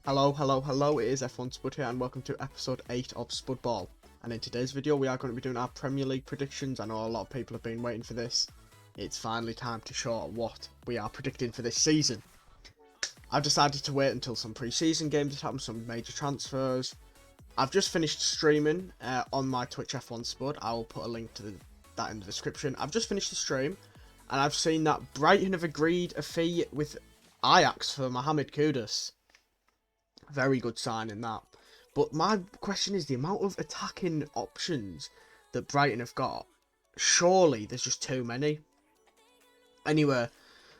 Hello, hello, hello, it is F1 Spud here and welcome to episode 8 of Spud Ball. And in today's video we are going to be doing our Premier League predictions. I know a lot of people have been waiting for this. It's finally time to show what we are predicting for this season. I've decided to wait until some pre-season games have happened, some major transfers. I've just finished streaming on my Twitch F1 Spud. I will put a link to that in the description. I've just finished the stream and I've seen that Brighton have agreed a fee with Ajax for Mohamed Kudus. Very good signing that. But my question is the amount of attacking options that Brighton have got. Surely there's just too many. Anyway,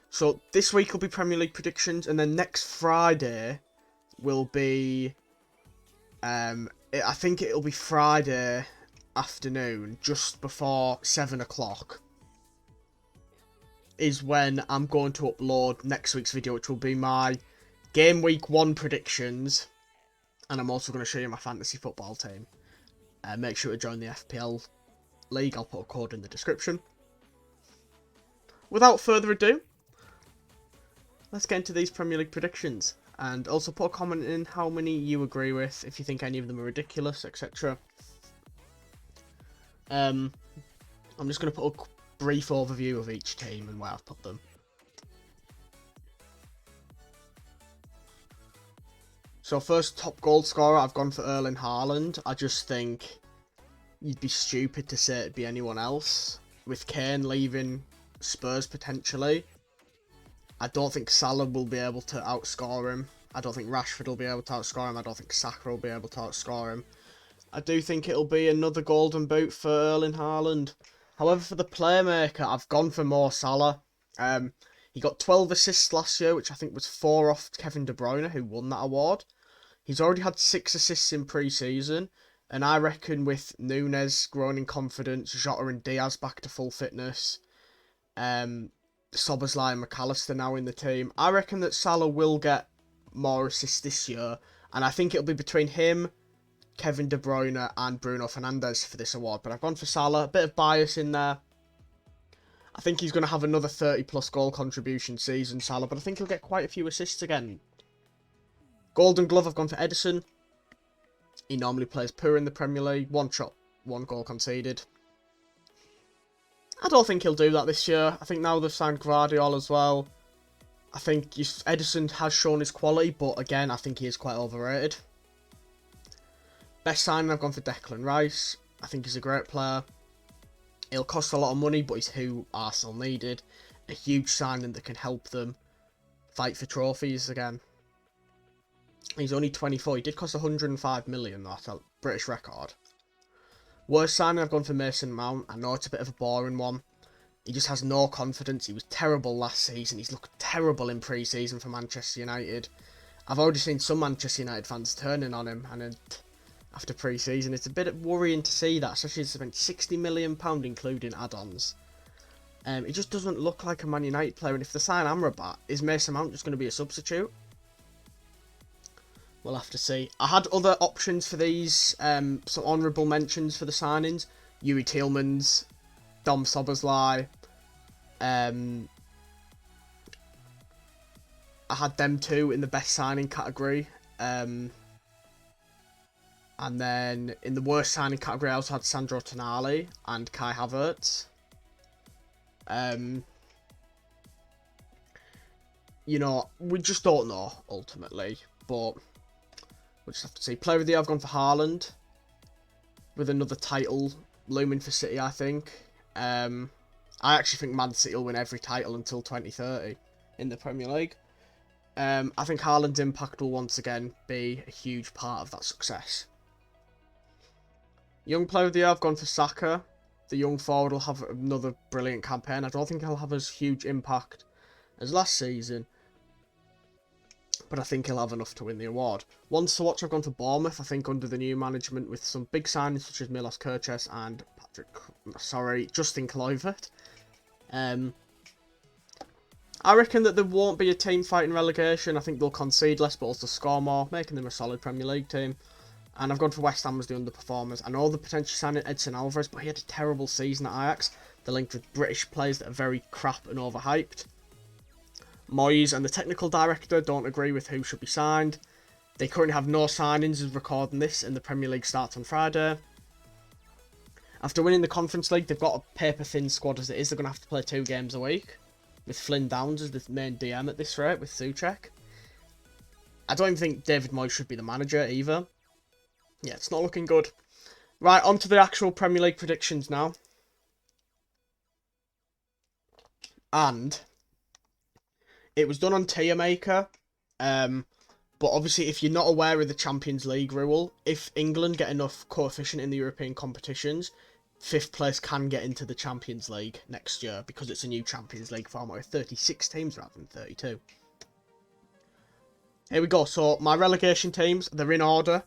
so this week will be Premier League predictions, and then next Friday will be I think it'll be Friday afternoon, just before 7 o'clock, is when I'm going to upload next week's video, which will be my Game Week 1 predictions, and I'm also going to show you my fantasy football team. Make sure to join the FPL League, I'll put a code in the description. Without further ado, let's get into these Premier League predictions, and also put a comment in how many you agree with, if you think any of them are ridiculous, etc. I'm just going to put a brief overview of each team and where I've put them. So first, top goal scorer, I've gone for Erling Haaland. I just think you'd be stupid to say it'd be anyone else. With Kane leaving Spurs potentially, I don't think Salah will be able to outscore him. I don't think Rashford will be able to outscore him. I don't think Saka will be able to outscore him. I do think it'll be another golden boot for Erling Haaland. However, for the playmaker, I've gone for Mo Salah. He got 12 assists last year, which I think was 4 off Kevin De Bruyne, who won that award. He's already had 6 assists in pre-season, and I reckon with Núñez growing in confidence, Jota and Diaz back to full fitness, Szoboszlai and McAllister now in the team, I reckon that Salah will get more assists this year, and I think it'll be between him, Kevin De Bruyne and Bruno Fernandes for this award. But I've gone for Salah, a bit of bias in there. I think he's going to have another 30 plus goal contribution season, Salah, but I think he'll get quite a few assists again. Golden Glove, I've gone for Edison. He normally plays poor in the Premier League. 1 shot, 1 goal conceded. I don't think he'll do that this year. I think now they've signed Gvardiol as well. I think Edison has shown his quality, but again, I think he is quite overrated. Best signing, I've gone for Declan Rice. I think he's a great player. He'll cost a lot of money, but he's who Arsenal needed. A huge signing that can help them fight for trophies again. He's only 24. He did cost 105 million, that's a British record. Worst signing, I've gone for Mason Mount. I know it's a bit of a boring one. He just has no confidence. He was terrible last season. He's looked terrible in pre-season for Manchester United. I've already seen some Manchester United fans turning on him, and after pre-season, it's a bit worrying to see that, especially he's spent £60 million including add-ons. He just doesn't look like a Man United player, and if they sign Amrabat, is Mason Mount just going to be a substitute? We'll have to see. I had other options for these, some honourable mentions for the signings. Yuri Tielemans, Dom Szoboszlai. I had them two in the best signing category. And then in the worst signing category, I also had Sandro Tonali and Kai Havertz. You know, we just don't know, ultimately. But we'll just have to see. Player of the year, I've gone for Haaland. With another title looming for City, I think. I actually think Man City will win every title until 2030 in the Premier League. I think Haaland's impact will once again be a huge part of that success. Young player of the year, I've gone for Saka. The young forward will have another brilliant campaign. I don't think he'll have as huge impact as last season, but I think he'll have enough to win the award. Ones to watch, I've gone for Bournemouth. I think under the new management with some big signings such as Milos Kerkez and Justin Kluivert. I reckon that there won't be a team fighting relegation. I think they'll concede less but also score more, making them a solid Premier League team. And I've gone for West Ham as the underperformers. I know the potential signing Edson Alvarez, but he had a terrible season at Ajax. They're linked with British players that are very crap and overhyped. Moyes and the technical director don't agree with who should be signed. They currently have no signings as recording this, and the Premier League starts on Friday. After winning the Conference League, they've got a paper-thin squad as it is. They're going to have to play 2 games a week, with Flynn Downs as the main DM at this rate, with Souček. I don't even think David Moyes should be the manager either. Yeah, it's not looking good. Right, on to the actual Premier League predictions now. And it was done on Tier Maker. But obviously, if you're not aware of the Champions League rule, if England get enough coefficient in the European competitions, 5th place can get into the Champions League next year because it's a new Champions League format with 36 teams rather than 32. Here we go. So my relegation teams, they're in order.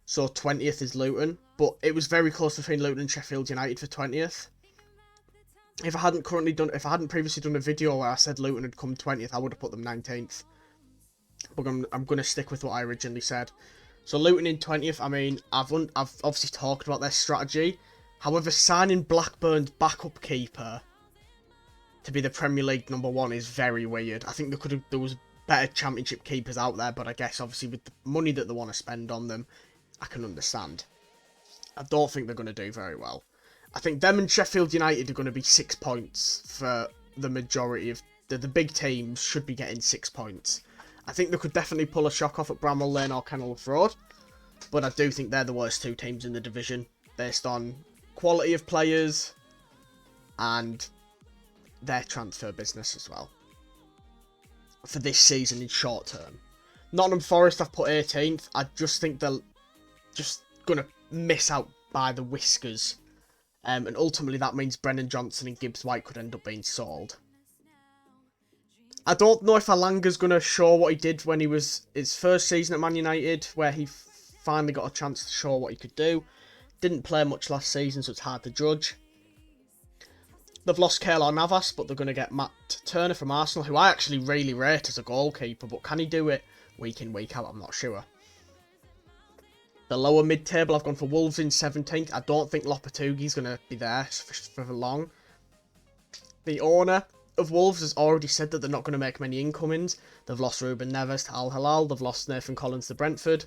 So 20th is Luton, but it was very close between Luton and Sheffield United for 20th. If I hadn't previously done a video where I said Luton had come 20th, I would have put them 19th. But I'm going to stick with what I originally said. So Luton in 20th, I mean, I've obviously talked about their strategy. However, signing Blackburn's backup keeper to be the Premier League #1 is very weird. I think there was better Championship keepers out there, but I guess obviously with the money that they want to spend on them, I can understand. I don't think they're going to do very well. I think them and Sheffield United are going to be 6 points for the majority of the big teams should be getting 6 points. I think they could definitely pull a shock off at Bramall Lane or Kenilworth Road, but I do think they're the worst 2 teams in the division based on quality of players and their transfer business as well for this season in short term. Nottingham Forest I've put 18th. I just think they're just going to miss out by the whiskers. And ultimately that means Brennan Johnson and Gibbs White could end up being sold. I don't know if Alanga's going to show what he did when he was his first season at Man United, where he finally got a chance to show what he could do. Didn't play much last season, so it's hard to judge. They've lost Keylor Navas, but they're going to get Matt Turner from Arsenal, who I actually really rate as a goalkeeper, but can he do it week in, week out? I'm not sure. The lower mid-table, I've gone for Wolves in 17th. I don't think Lopetegui's going to be there for long. The owner of Wolves has already said that they're not going to make many incomings. They've lost Ruben Neves to Al Hilal. They've lost Nathan Collins to Brentford.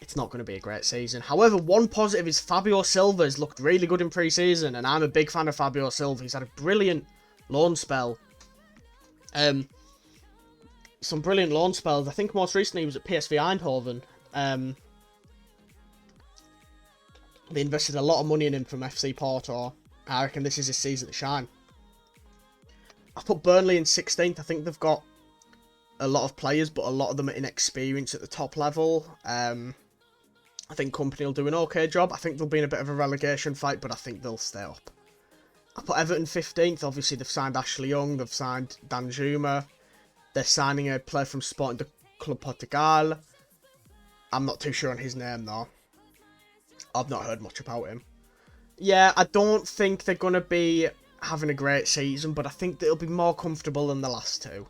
It's not going to be a great season. However, one positive is Fabio Silva has looked really good in pre-season, and I'm a big fan of Fabio Silva. He's had a brilliant loan spell. Some brilliant loan spells. I think most recently he was at PSV Eindhoven. They invested a lot of money in him from FC Porto. I reckon this is his season to shine. I've put Burnley in 16th. I think they've got a lot of players, but a lot of them are inexperienced at the top level. I think Company will do an okay job. I think they'll be in a bit of a relegation fight, but I think they'll stay up. I put Everton 15th. Obviously, they've signed Ashley Young. They've signed Danjuma. They're signing a player from Sporting de Club Portugal. I'm not too sure on his name, though. I've not heard much about him. Yeah, I don't think they're going to be having a great season, but I think they'll be more comfortable than the last 2.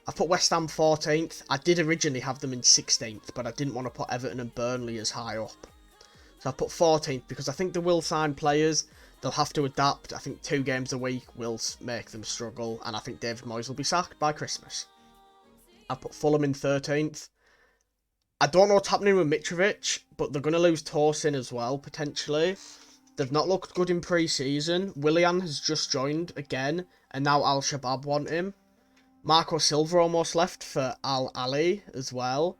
I've put West Ham 14th. I did originally have them in 16th, but I didn't want to put Everton and Burnley as high up. So I put 14th because I think they will sign players. They'll have to adapt. I think 2 games a week will make them struggle, and I think David Moyes will be sacked by Christmas. I put Fulham in 13th. I don't know what's happening with Mitrovic, but they're going to lose Tosin as well, potentially. They've not looked good in pre-season. Willian has just joined again, and now Al-Shabaab want him. Marco Silva almost left for Al-Ali as well.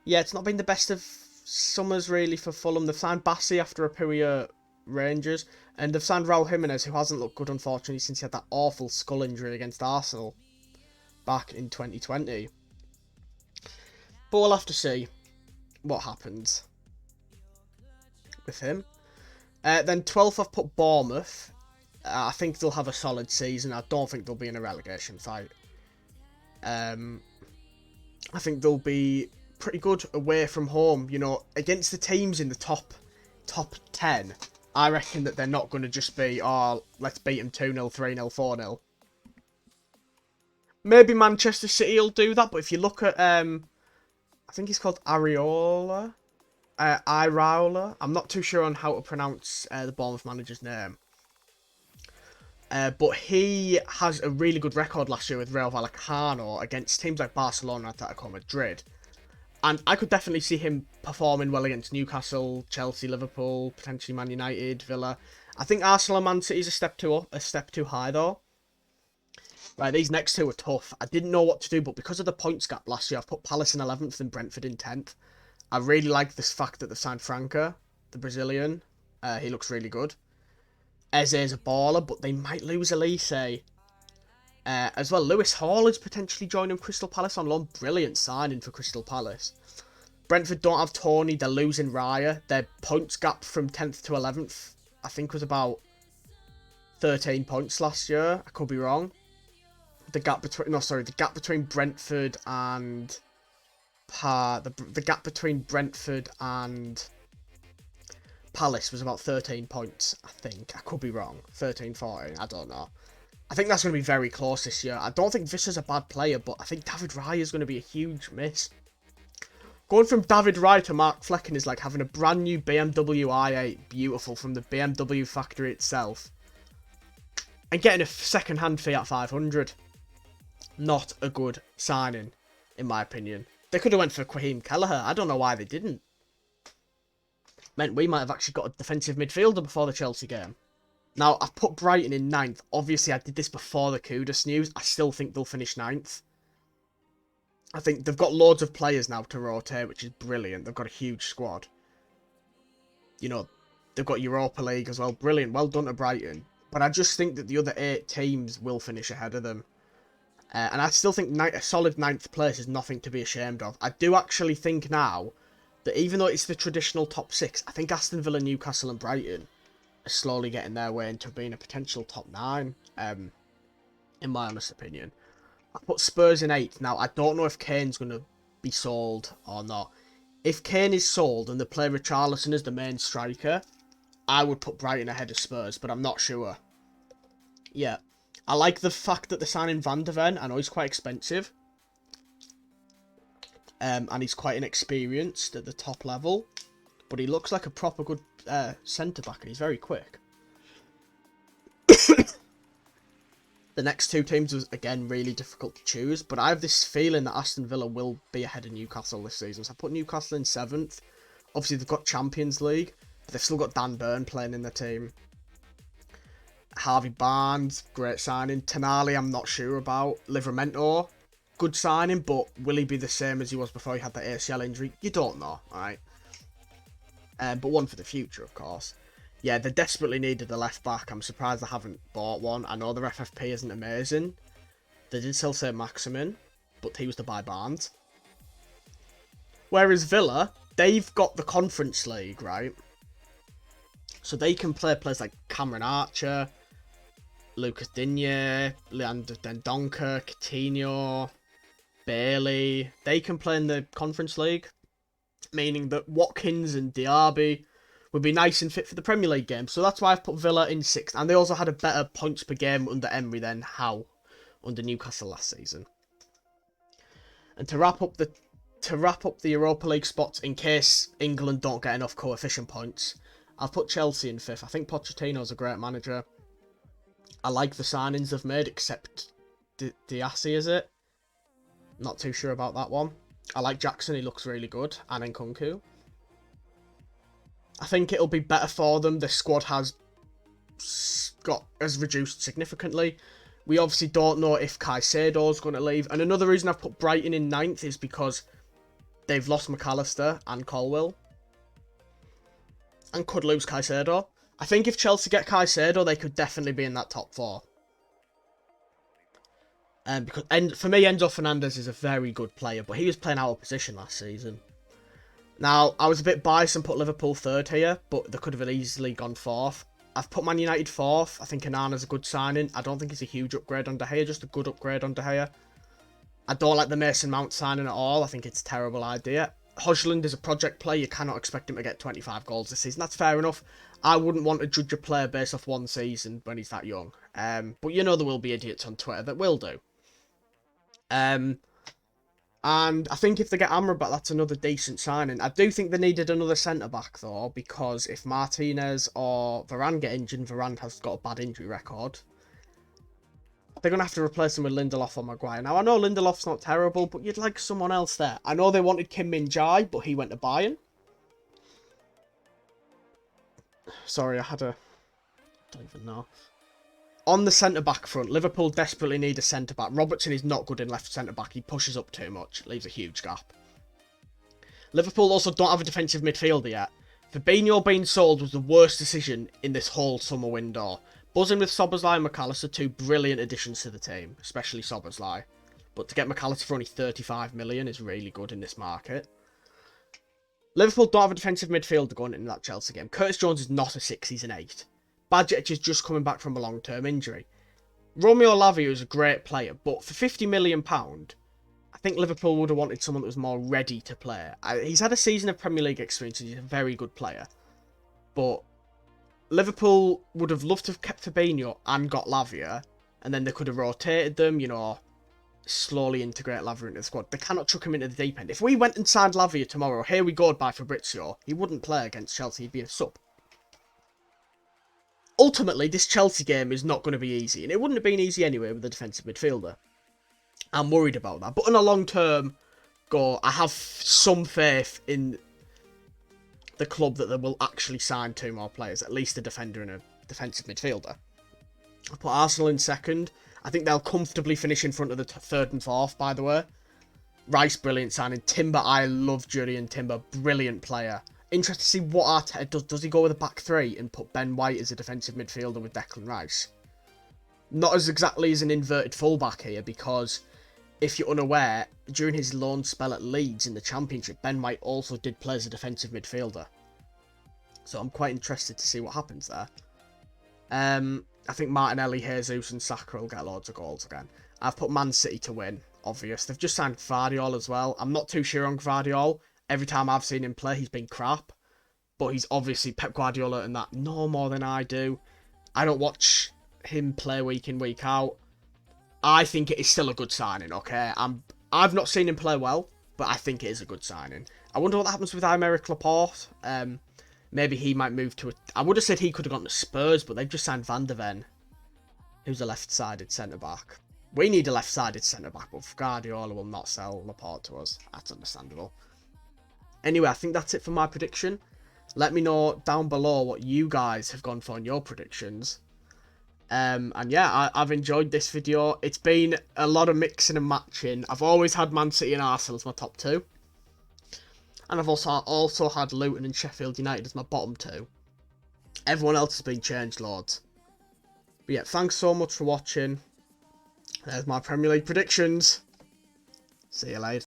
Yeah, it's not been the best of summers, really, for Fulham. They've signed Bassi after a period Rangers, and they've signed Raul Jimenez, who hasn't looked good, unfortunately, since he had that awful skull injury against Arsenal back in 2020. But we'll have to see what happens with him. Then 12th, I've put Bournemouth. I think they'll have a solid season. I don't think they'll be in a relegation fight. I think they'll be pretty good away from home. You know, against the teams in the top 10, I reckon that they're not going to just be, oh, let's beat them 2-0, 3-0, 4-0. Maybe Manchester City will do that, but if you look at, I think he's called Iraola. I'm not too sure on how to pronounce the Bournemouth manager's name. But he has a really good record last year with Rayo Vallecano against teams like Barcelona and Atletico Madrid. And I could definitely see him performing well against Newcastle, Chelsea, Liverpool, potentially Man United, Villa. I think Arsenal and Man City is a step too high though. Right, these next two are tough. I didn't know what to do, but because of the points gap last year, I've put Palace in 11th and Brentford in 10th. I really like this fact that they've signed Franca, the Brazilian. He looks really good. Eze's a baller, but they might lose Elise. As well, Lewis Hall is potentially joining Crystal Palace on loan. Brilliant signing for Crystal Palace. Brentford don't have Tony. They're losing Raya. Their points gap from 10th to 11th, I think, was about 13 points last year. I could be wrong. The gap between Brentford and the gap between Brentford and Palace was about 13 points, I think. I could be wrong. 13, 14, I don't know. I think that's going to be very close this year. I don't think Visser's a bad player, but I think David Raya is going to be a huge miss. Going from David Raya to Mark Flecken is like having a brand new BMW i8, beautiful, from the BMW factory itself, and getting a second-hand Fiat 500. Not a good signing, in my opinion. They could have went for Quahim Kelleher. I don't know why they didn't. Meant we might have actually got a defensive midfielder before the Chelsea game. Now, I've put Brighton in 9th. Obviously, I did this before the Kudus news. I still think they'll finish 9th. I think they've got loads of players now to rotate, which is brilliant. They've got a huge squad. You know, they've got Europa League as well. Brilliant. Well done to Brighton. But I just think that the other 8 teams will finish ahead of them. And I still think a solid 9th place is nothing to be ashamed of. I do actually think now that even though it's the traditional top 6, I think Aston Villa, Newcastle and Brighton are slowly getting their way into being a potential top 9, in my honest opinion. I put Spurs in 8th. Now, I don't know if Kane's going to be sold or not. If Kane is sold and they play Richarlison as the main striker, I would put Brighton ahead of Spurs, but I'm not sure. Yeah. I like the fact that they're signing Van de Ven. I know he's quite expensive. And he's quite inexperienced at the top level. But he looks like a proper good centre-back, and he's very quick. The next 2 teams was, again, really difficult to choose. But I have this feeling that Aston Villa will be ahead of Newcastle this season. So I put Newcastle in 7th. Obviously, they've got Champions League. But they've still got Dan Burn playing in the team. Harvey Barnes, great signing. Tonali, I'm not sure about. Livramento, good signing, but will he be the same as he was before he had that ACL injury? You don't know, alright? But one for the future, of course. Yeah, they desperately needed a left-back. I'm surprised they haven't bought one. I know their FFP isn't amazing. They did still say Maximin, but he was to buy Barnes. Whereas Villa, they've got the Conference League, right? So they can play players like Cameron Archer, Lucas Digne, Leandro Dendoncker, Coutinho, Bailey. They can play in the Conference League, meaning that Watkins and Diaby would be nice and fit for the Premier League game. So that's why I've put Villa in 6th. And they also had a better points per game under Emery than Howe under Newcastle last season. And to wrap up the Europa League spots, in case England don't get enough coefficient points, I've put Chelsea in 5th. I think Pochettino's a great manager. I like the signings they've made, except Diassi, is it? Not too sure about that one. I like Jackson, he looks really good. And Nkunku. I think it'll be better for them. The squad has reduced significantly. We obviously don't know if Caicedo's going to leave. And another reason I've put Brighton in 9th is because they've lost McAllister and Colwill. And could lose Caicedo. I think if Chelsea get Caicedo, they could definitely be in that top 4. Because for me, Enzo Fernandez is a very good player, but he was playing out of position last season. Now, I was a bit biased and put Liverpool 3rd here, but they could have easily gone 4th. I've put Man United 4th. I think Onana's a good signing. I don't think he's a huge upgrade on De Gea, just a good upgrade on De Gea. I don't like the Mason Mount signing at all. I think it's a terrible idea. Højlund is a project player. You cannot expect him to get 25 goals this season. That's fair enough. I wouldn't want to judge a player based off one season when he's that young. But you know there will be idiots on Twitter that will do. And I think if they get Amrabat, that's another decent signing. I do think they needed another centre-back, though, because if Martinez or Varane get injured, Varane has got a bad injury record, they're going to have to replace him with Lindelof or Maguire. Now, I know Lindelof's not terrible, but you'd like someone else there. I know they wanted Kim Min-jae, but he went to Bayern. Sorry, I don't even know. On the centre-back front, Liverpool desperately need a centre-back. Robertson is not good in left centre-back. He pushes up too much, leaves a huge gap. Liverpool also don't have a defensive midfielder yet. Fabinho being sold was the worst decision in this whole summer window. Buzzing with Szoboszlai and McAllister, two brilliant additions to the team, especially Szoboszlai. But to get McAllister for only 35 million is really good in this market. Liverpool don't have a defensive midfielder going into that Chelsea game. Curtis Jones is not a 6, he's an 8. Badgett is just coming back from a long-term injury. Romeo Lavia is a great player, but for £50 million, I think Liverpool would have wanted someone that was more ready to play. He's had a season of Premier League experience and he's a very good player. But Liverpool would have loved to have kept Fabinho and got Lavia, and then they could have rotated them, you know, slowly integrate Lavia into the squad. They cannot chuck him into the deep end. If we went and signed Lavia tomorrow, here we go by Fabrizio, he wouldn't play against Chelsea, he'd be a sub. Ultimately, this Chelsea game is not going to be easy, and it wouldn't have been easy anyway with a defensive midfielder. I'm worried about that, but on a long-term go, I have some faith in the club that they will actually sign 2 more players, at least a defender and a defensive midfielder. I'll put Arsenal in second. I think they'll comfortably finish in front of the 3rd and 4th, by the way. Rice, brilliant signing. Timber, I love Julian Timber, brilliant player. Interested to see what Arteta does. Does he go with a back 3 and put Ben White as a defensive midfielder with Declan Rice? Not as exactly as an inverted fullback here, because if you're unaware, during his loan spell at Leeds in the Championship, Ben White also did play as a defensive midfielder. So I'm quite interested to see what happens there. I think Martinelli, Jesus and Saka will get loads of goals again. I've put Man City to win, obvious. They've just signed Gvardiol as well. I'm not too sure on Gvardiol. Every time I've seen him play, he's been crap. But he's obviously Pep Guardiola and that no more than I do. I don't watch him play week in, week out. I think it is still a good signing, okay? I've not seen him play well, but I think it is a good signing. I wonder what happens with Aymeric Laporte. Maybe he might move to a... I would have said he could have gone to Spurs, but they've just signed Van der Ven, who's a left-sided centre-back. We need a left-sided centre-back, but Guardiola will not sell Laporte to us. That's understandable. Anyway, I think that's it for my prediction. Let me know down below what you guys have gone for in your predictions. And yeah, I've enjoyed this video. It's been a lot of mixing and matching. I've always had Man City and Arsenal as my top 2. And I've also had Luton and Sheffield United as my bottom 2. Everyone else has been changed loads. But yeah, thanks so much for watching. There's my Premier League predictions. See you later.